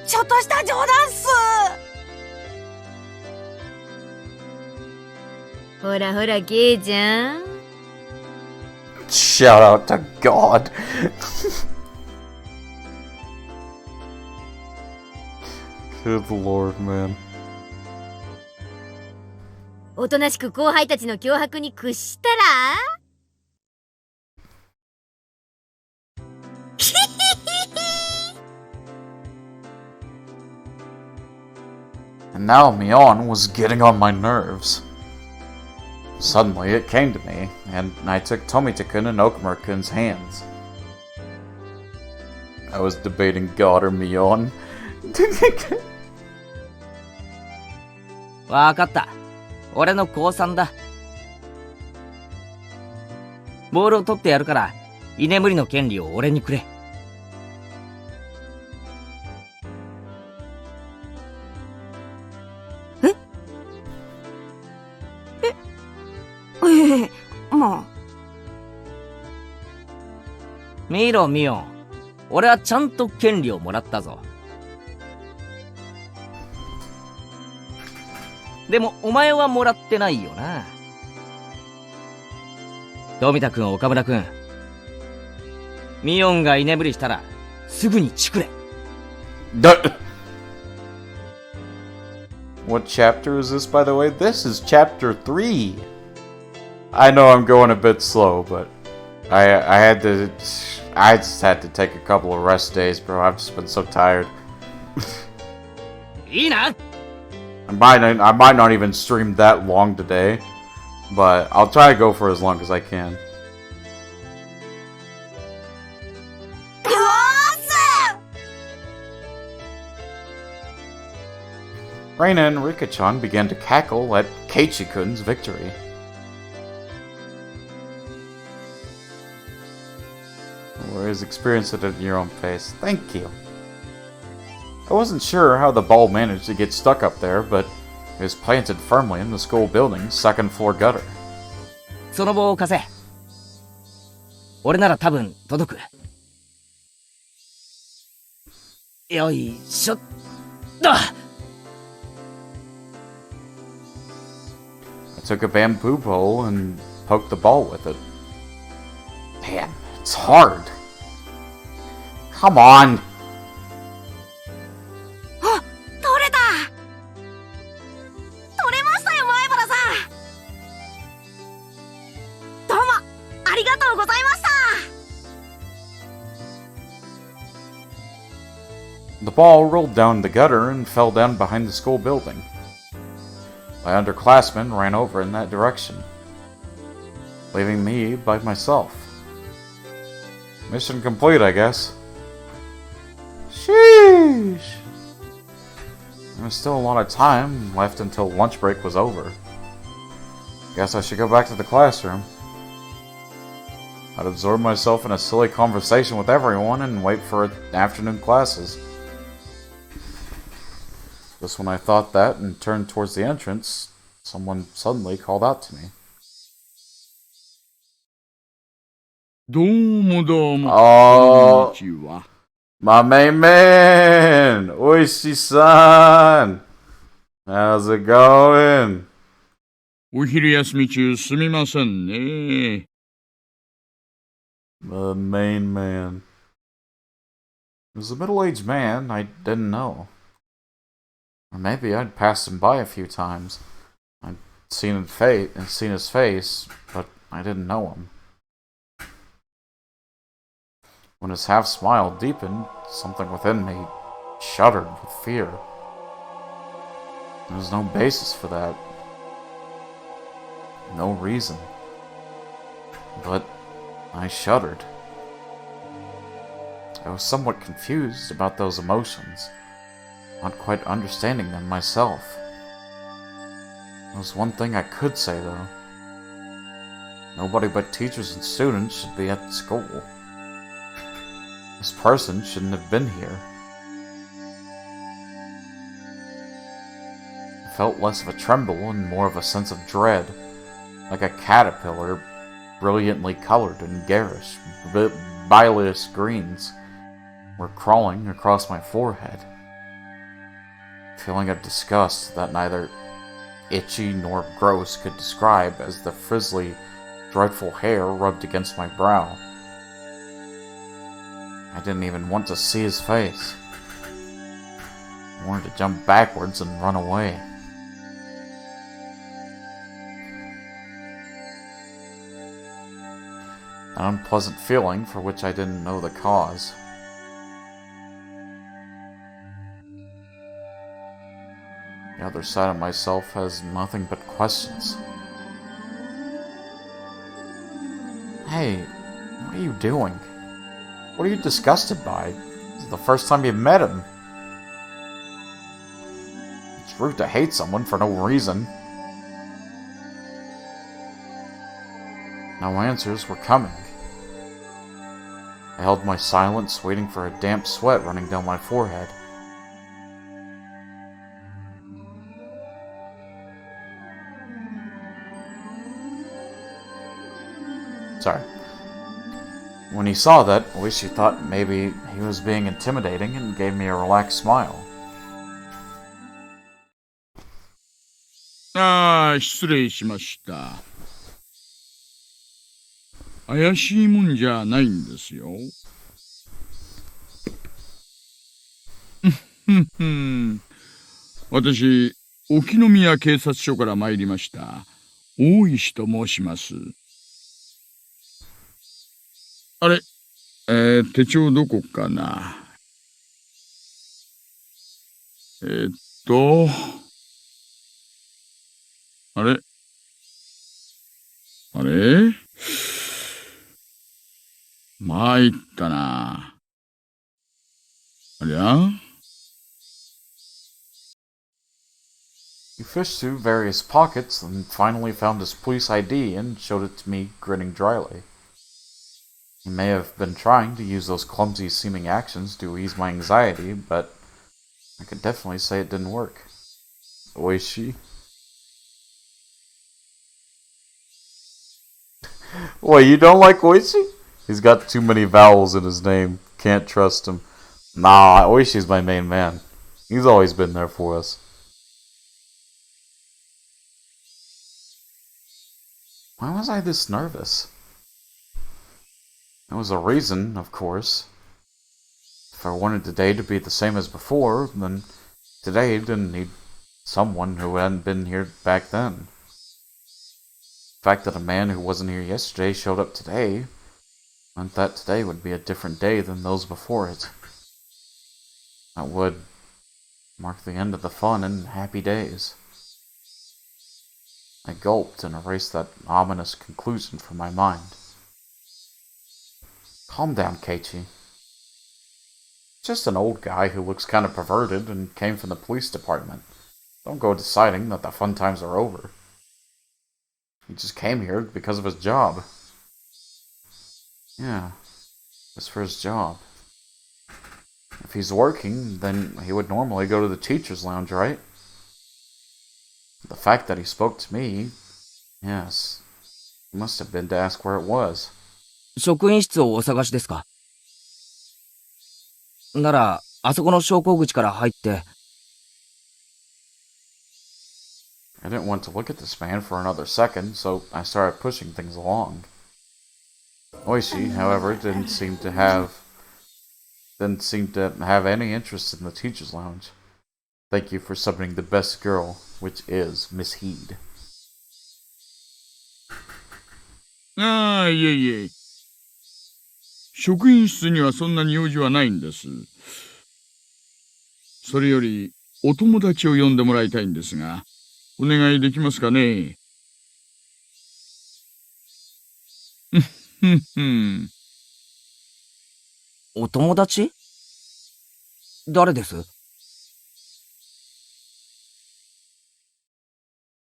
ちょっとした冗談っす。ほらほら、ゲイじゃん。Shout out to God. Good lord, man. おとなしく後輩たちの脅迫に屈したらAnd now Mion was getting on my nerves. Suddenly it came to me, and I took Tomite-kun and Okamura-kun's hands. I was debating God or Mion. わかった。俺の降参だ。ボールを取ってやるから、居眠りの権利を俺にくれ。まあ。見ろミオン。俺はちゃんと権利をもらったぞ。でもお前はもらってないよな。富田くん、岡村くん。ミオンが居眠りしたらすぐにチクれ。What chapter is this, by the way? This is chapter 3. I know I'm going a bit slow, but I just had to take a couple of rest days, bro. I've just been so tired. いいな。I might not even stream that long today, but I'll try to go for as long as I can. Reina and Rika-chan began to cackle at Keiichi-kun's victory. Whereas experience it at your own pace. Thank you. I wasn't sure how the ball managed to get stuck up there, but it was planted firmly in the school building's second floor gutter. その棒を貸せ。俺なら多分届く。よいしょっと。I took a bamboo pole and poked the ball with it. Damn, it's hard. Come on. とうございました。 The ball rolled down the gutter and fell down behind the school building. My underclassmen ran over in that direction, leaving me by myself. Mission complete, I guess. Sheesh! There was still a lot of time left until lunch break was over. Guess I should go back to the classroom. I'd absorb myself in a silly conversation with everyone and wait for afternoon classes. Just when I thought that and turned towards the entrance, someone suddenly called out to me. どうもどうも。Oh, こんにちは。 my main man! Oishi-san! How's it going? お昼休み中すみませんね。 The main man. He was a middle-aged man I didn't know. Or maybe I'd passed him by a few times. I'd seen his face, but I didn't know him. When his half-smile deepened, something within me shuddered with fear. There was no basis for that. No reason. But I shuddered. I was somewhat confused about those emotions, not quite understanding them myself. There was one thing I could say, though. Nobody but teachers and students should be at school. This person shouldn't have been here. I felt less of a tremble and more of a sense of dread, like a caterpillar brilliantly colored in garish, bilious greens were crawling across my forehead. A feeling of disgust that neither itchy nor gross could describe as the frizzly, dreadful hair rubbed against my brow. I didn't even want to see his face. I wanted to jump backwards and run away. An unpleasant feeling for which I didn't know the cause. The other side of myself has nothing but questions. Hey, what are you doing? What are you disgusted by? This is the first time you've met him. It's rude to hate someone for no reason. No answers were coming. I held my silence, waiting for a damp sweat running down my forehead. Sorry. When he saw that, Oishi thought maybe he was being intimidating and gave me a relaxed smile. ああ、失礼しました。怪しいもんじゃないんですよ。私、沖宮警察署から参りました。大石と申します。あれ、手帳どこかな。あれあれ参ったな。ありゃ He fished through various pockets and finally found his police ID and showed it to me, grinning dryly. He may have been trying to use those clumsy-seeming actions to ease my anxiety, but I could definitely say it didn't work. Oishi? What, you don't like Oishi? He's got too many vowels in his name. Can't trust him. Nah, Oishi's my main man. He's always been there for us. Why was I this nervous? There was a reason, of course. If I wanted today to be the same as before, then today didn't need someone who hadn't been here back then. The fact that a man who wasn't here yesterday showed up today meant that today would be a different day than those before it. That would mark the end of the fun and happy days. I gulped and erased that ominous conclusion from my mind. Calm down, Keiichi. Just an old guy who looks kind of perverted and came from the police department. Don't go deciding that the fun times are over. He just came here because of his job. Yeah, just for his job. If he's working, then he would normally go to the teacher's lounge, right? The fact that he spoke to me, yes, he must have been to ask where it was. 職員室をお探しですか？なら、あそこの昇降口から入って。I didn't want to look at this man for another second, so I started pushing things along. Oishi, however, didn't seem to have any interest in the teacher's lounge. Thank you for summoning the best girl, which is Miss Heed. ああ、いえいえ。職員室にはそんなに用事はないんです。それより、お友達を呼んでもらいたいんですが、お願いできますかね？お友達？誰です？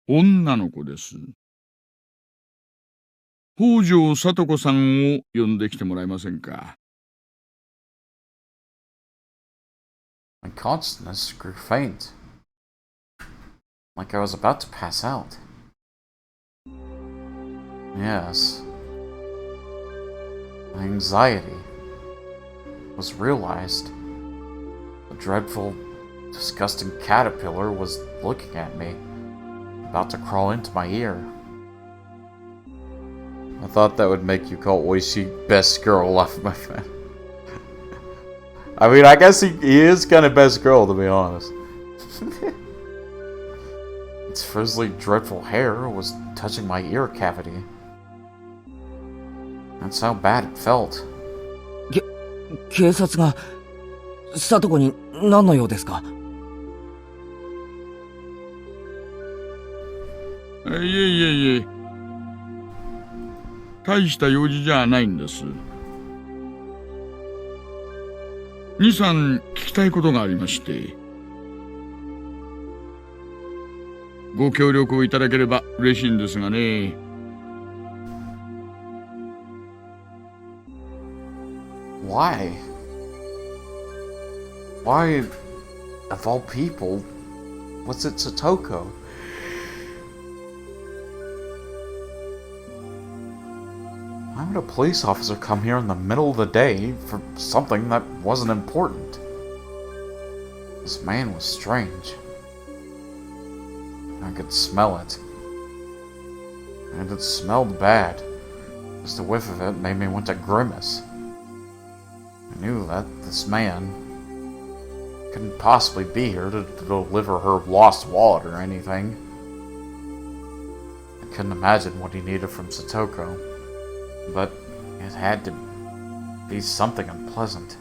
女の子です。北条聡子さんを呼んできてもらえませんか？ My consciousness grew faint, like I was about to pass out. Yes, my anxiety was realized. The dreadful, disgusting caterpillar was looking at me, about to crawl into my ear. I thought that would make you call Oishi best girl off my fan. I mean, I guess he is kind of best girl, to be honest. Its frizzly, dreadful hair was touching my ear cavity. That's how bad it felt. 警察が、聡子に何の用ですか？いえいえいえ。大した用事じゃないんです。兄さん、聞きたいことがありまして。ご協力をいただければ嬉しいんですがね。Why? Why, of all people, was it Satoko? Why would a police officer come here in the middle of the day for something that wasn't important? This man was strange. I could smell it. And it smelled bad. Just a whiff of it made me want to grimace. I knew that this man couldn't possibly be here to deliver her lost wallet or anything. I couldn't imagine what he needed from Satoko, but it had to be something unpleasant.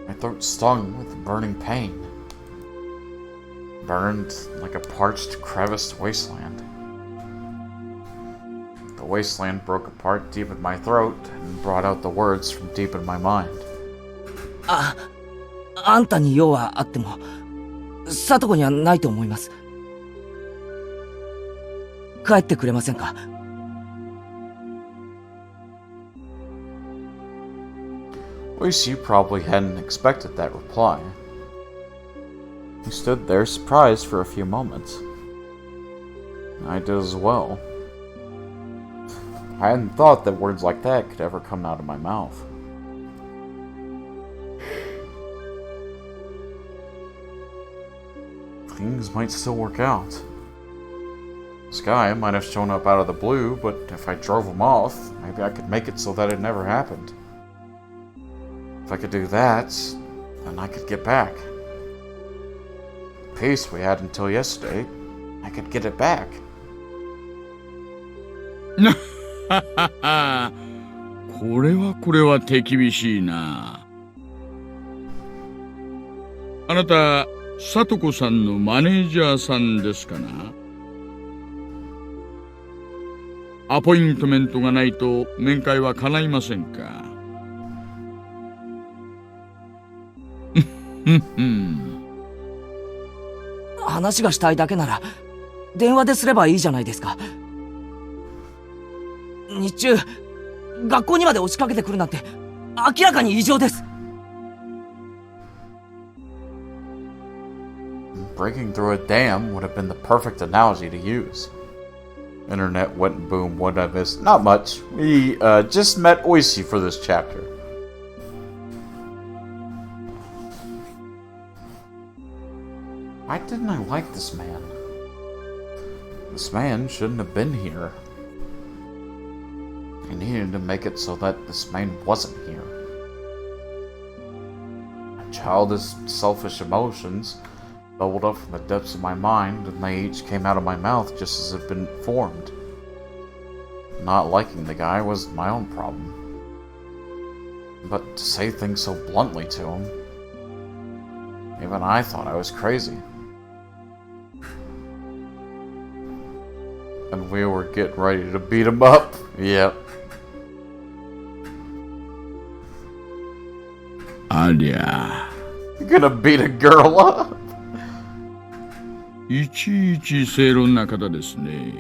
My throat stung with burning pain. Burned like a parched, creviced wasteland. The wasteland broke apart deep in my throat and brought out the words from deep in my mind. あんたに用はあっても、聡子にはないと思います。帰ってくれませんか？ Oishi probably hadn't expected that reply. He stood there surprised for a few moments. I did as well. I hadn't thought that words like that could ever come out of my mouth. Things might still work out. This guy might have shown up out of the blue, but if I drove him off, maybe I could make it so that it never happened. If I could do that, then I could get back. The peace we had until yesterday I could get it back. これは手厳しいな。あなた、さとこさんのマネージャーさんですかな？アポイントメントがないと面会は叶いませんか？話がしたいだけなら電話ですればいいじゃないですか。日中学校にまで押しかけてくるなんて明らかに異常です。Breaking through a dam would have been the perfect analogy to use. Internet went boom. What I missed? Not much. We just met Oishi for this chapter. Why didn't I like this man? This man shouldn't have been here. I needed to make it so that this man wasn't here. My childish, selfish emotions bubbled up from the depths of my mind, and they each came out of my mouth just as had been formed. Not liking the guy was my own problem. But to say things so bluntly to him, even I thought I was crazy. And we were getting ready to beat him up. Yep. ありゃ。 You're gonna beat a girl up? いちいち正論な方ですね。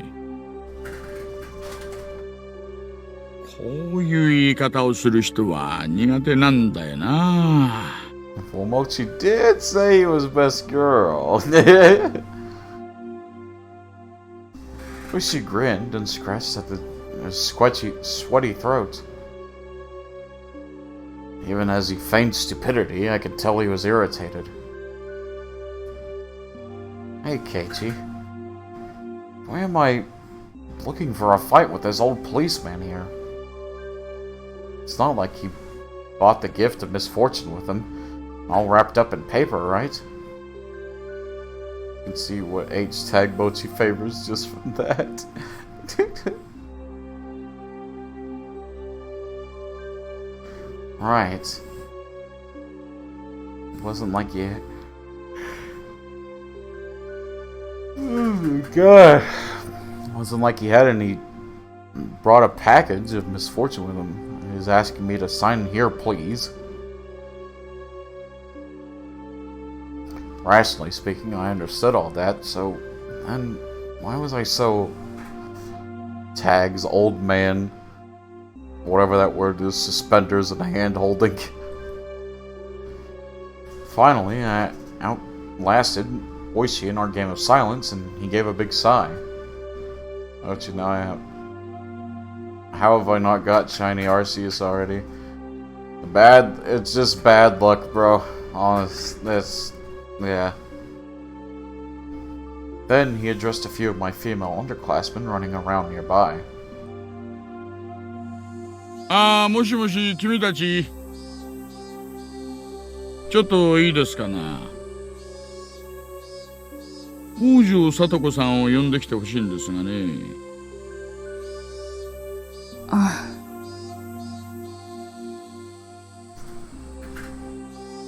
こういう言い方をする人は苦手なんだよな。Well, Mochi did say he was best girl. But she grinned and scratched at his sweaty throat. Even as he feigned stupidity, I could tell he was irritated. Hey, Keiichi. Why am I looking for a fight with this old policeman here? It's not like he bought the gift of misfortune with him, all wrapped up in paper, right? You can see what H tag Mochi favors just from that. Right. It wasn't like you... Oh my god. It wasn't like he had any... brought a package of misfortune with him. He was asking me to sign here, please. Rationally speaking, I understood all that, so... then why was I so... tags, old man... whatever that word is, suspenders and hand-holding. Finally, I outlasted Oishi in our game of silence, and he gave a big sigh. Don't you know, how have I not got shiny Arceus already? It's just bad luck, bro. Honest, yeah. Then he addressed a few of my female underclassmen running around nearby. もしもし、君たち。ちょっといいですかな。北条聡子さんを呼んできてほしいんですがね。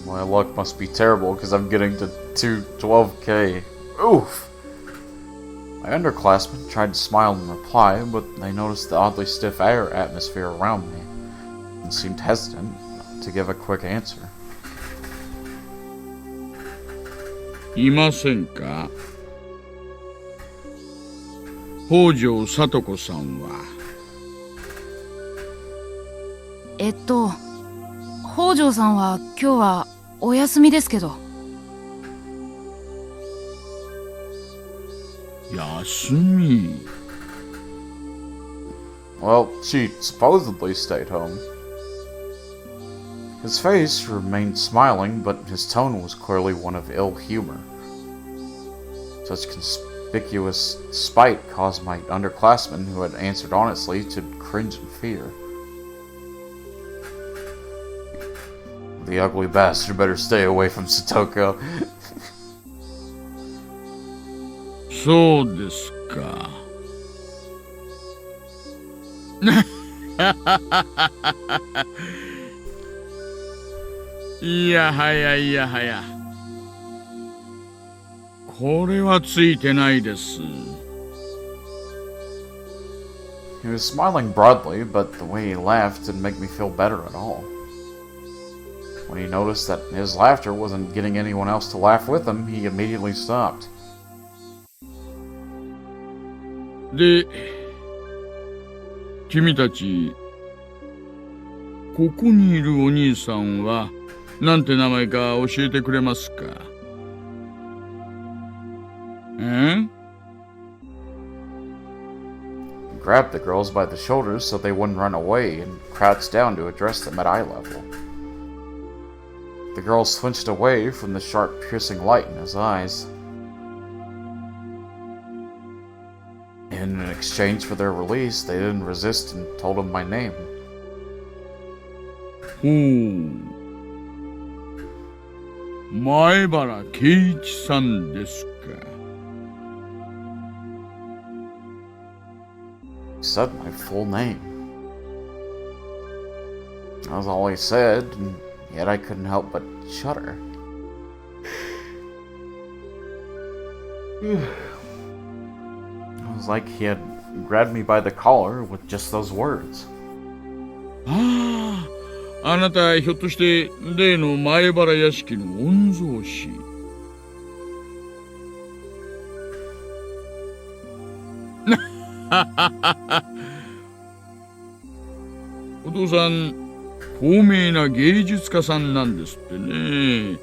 My luck must be terrible because I'm getting to 212k. Oof! My underclassmen tried to smile in reply, but they noticed the oddly stiff air atmosphere around me and seemed hesitant to give a quick answer. いませんか？北条聡子さんは。北条さんは今日はお休みですけど。休み。Well, she supposedly stayed home. His face remained smiling, but his tone was clearly one of ill humor. Such conspicuous spite caused my underclassmen, who had answered honestly, to cringe in fear. The ugly bastard better stay away from Satoko. そそうですか。いやはやいやはや。これはついてないです。He was smiling broadly, but the way he laughed didn't make me feel better at all. When he noticed that his laughter wasn't getting anyone else to laugh with him, he immediately stopped. で、君たち、ここにいるお兄さんは、なんて名前か教えてくれますか？He grabbed the girls by the shoulders so they wouldn't run away and crouched down to address them at eye level. The girls flinched away from the sharp, piercing light in his eyes. In exchange for their release, they didn't resist and told him my name. ほう。前原圭一さんですか。He said my full name. That was all he said, and yet I couldn't help but shudder. It was like he had grabbed me by the collar with just those words. ああ、あなたひょっとして例の前原屋敷の御曹司。お父さん、高名な芸術家さんなんですってね。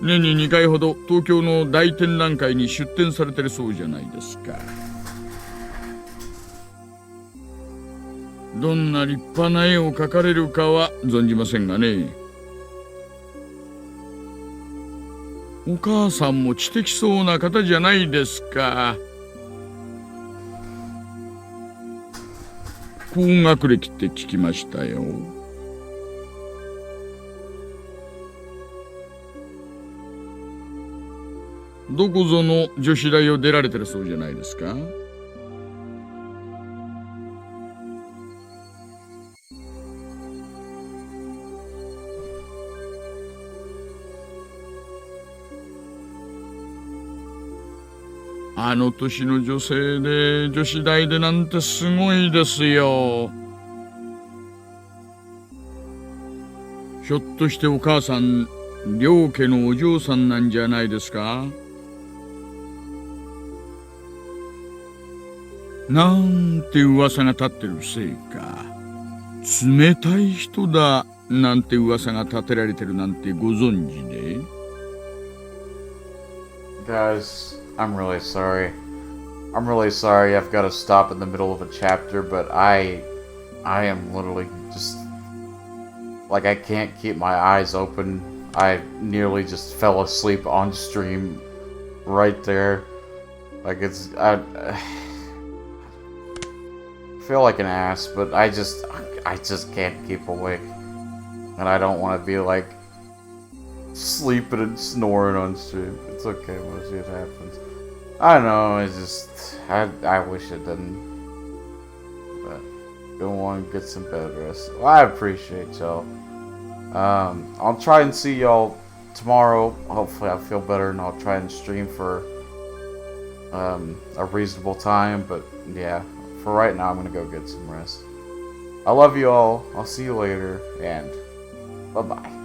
年に2回ほど東京の大展覧会に出展されてるそうじゃないですか。どんな立派な絵を描かれるかは存じませんがね。お母さんも知的そうな方じゃないですか。高学歴って聞きましたよ。どこぞの女子大を出られてるそうじゃないですか。あの年の女性で女子大でなんてすごいですよ。ひょっとしてお母さん、両家のお嬢さんなんじゃないですか？なんて噂が立ってるせいか。冷たい人だなんて噂が立てられてるなんてご存知で？ Guys, I'm really sorry. I'm really sorry I've got to stop in the middle of a chapter, but I am literally just like I can't keep my eyes open. I nearly just fell asleep on stream right there. Like I feel like an ass, but I just can't keep awake. And I don't want to be like sleeping and snoring on stream. It's okay when shit happens. I know, it's just I wish it didn't. But go on, get some bed rest. Well, I appreciate y'all. I'll try and see y'all tomorrow. Hopefully I feel better and I'll try and stream for a reasonable time, but yeah, for right now I'm gonna go get some rest. I love you all. I'll see you later, and bye-bye.